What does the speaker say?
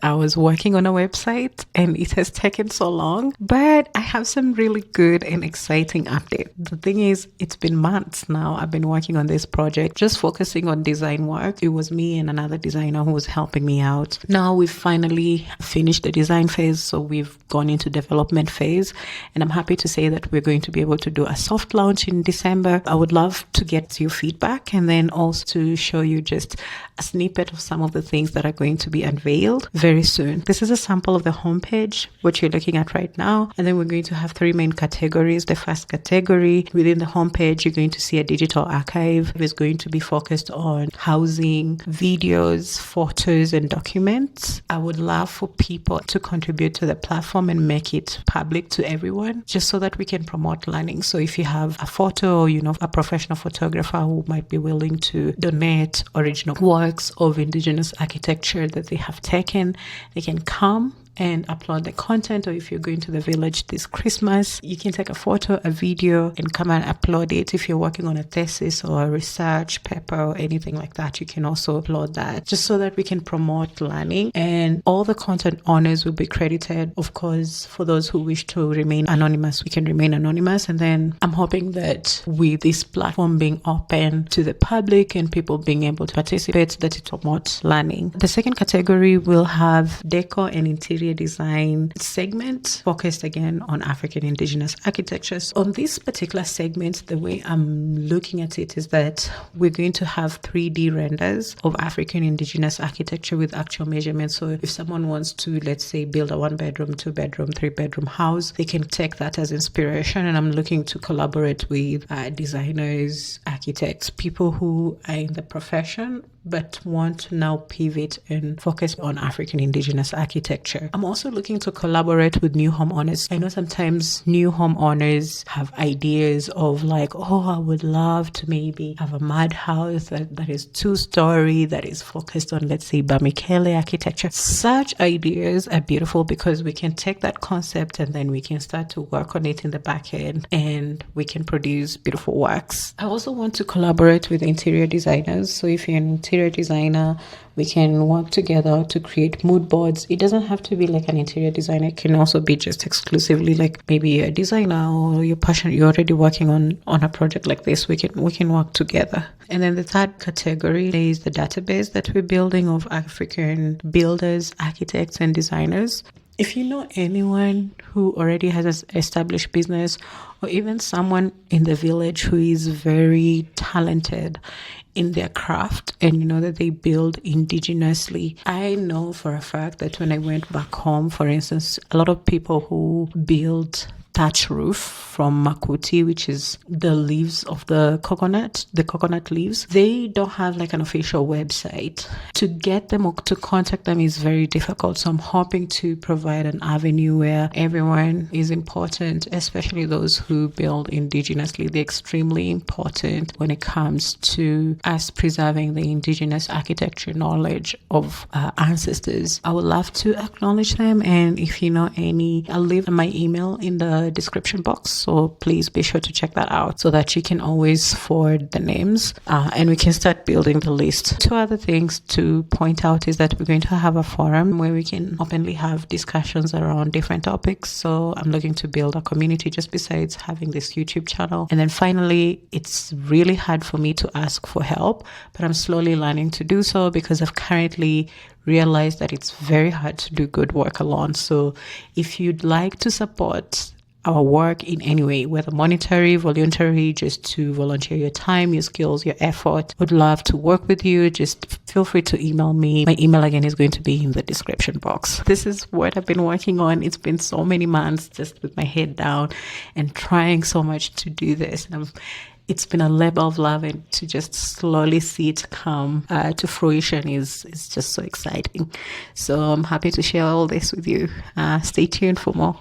I was working on a website and it has taken so long, but I have some really good and exciting update. The thing is, it's been months now. I've been working on this project, just focusing on design work. It was me and another designer who was helping me out. Now we've finally finished the design phase, so we've gone into development phase, and I'm happy to say that we're going to be able to do a soft launch in December. I would love to get your feedback and then also to show you just a snippet of some of the things that are going to be unveiled very soon. This is a sample of the homepage, what you're looking at right now. And then we're going to have three main categories. The first category within the homepage, you're going to see a digital archive. It's going to be focused on housing, videos, photos, and documents. I would love for people to contribute to the platform and make it public to everyone, just so that we can promote learning. So if you have a photo or, a professional photographer who might be willing to donate original works of Indigenous architecture that they have taken, they can come and upload the content. Or if you're going to the village this Christmas, you can take a photo, a video, and come and upload it. If you're working on a thesis or a research paper or anything like that, you can also upload that, just so that we can promote learning. And all the content owners will be credited. Of course, for those who wish to remain anonymous, we can remain anonymous. And then I'm hoping that with this platform being open to the public and people being able to participate, that it promotes learning. The second category will have decor and interior design segment, focused again on African Indigenous architectures. On this particular segment, the way I'm looking at it is that we're going to have 3D renders of African Indigenous architecture with actual measurements. So if someone wants to, let's say, build a 1-bedroom, 2-bedroom, 3-bedroom house, they can take that as inspiration. And I'm looking to collaborate with designers, architects, people who are in the profession but want to now pivot and focus on African Indigenous architecture. I'm also looking to collaborate with new homeowners. I know sometimes new homeowners have ideas of like, I would love to maybe have a mud house that is 2-story, that is focused on, let's say, Bamikele architecture. Such ideas are beautiful because we can take that concept and then we can start to work on it in the back end and we can produce beautiful works. I also want to collaborate with interior designers. So if you're an interior designer, we can work together to create mood boards. It doesn't have to be like an interior designer. It can also be just exclusively like maybe a designer or you're passionate, you're already working on a project like this. We can work together. And then the third category is the database that we're building of African builders, architects, and designers. If you know anyone who already has an established business, or even someone in the village who is very talented in their craft and you know that they build indigenously, I know for a fact that when I went back home, for instance, a lot of people who build thatch roof from makuti, which is the leaves of the coconut leaves, they don't have like an official website. To get them or to contact them is very difficult. So I'm hoping to provide an avenue where everyone is important, especially those who build indigenously. They're extremely important when it comes to us preserving the indigenous architecture knowledge of our ancestors. I would love to acknowledge them, and if you know any, I'll leave my email in the description box, so please be sure to check that out so that you can always forward the names and we can start building the list. Two other things to point out is that we're going to have a forum where we can openly have discussions around different topics. So I'm looking to build a community just besides having this YouTube channel. And then finally, it's really hard for me to ask for help, but I'm slowly learning to do so because I've currently realized that it's very hard to do good work alone. So if you'd like to support our work in any way, whether monetary, voluntary, just to volunteer your time, your skills, your effort, would love to work with you. Just feel free to email me. My email again is going to be in the description box. This is what I've been working on. It's been so many months just with my head down and trying so much to do this. And it's been a labor of love, and to just slowly see it come to fruition is just so exciting. So I'm happy to share all this with you. Stay tuned for more.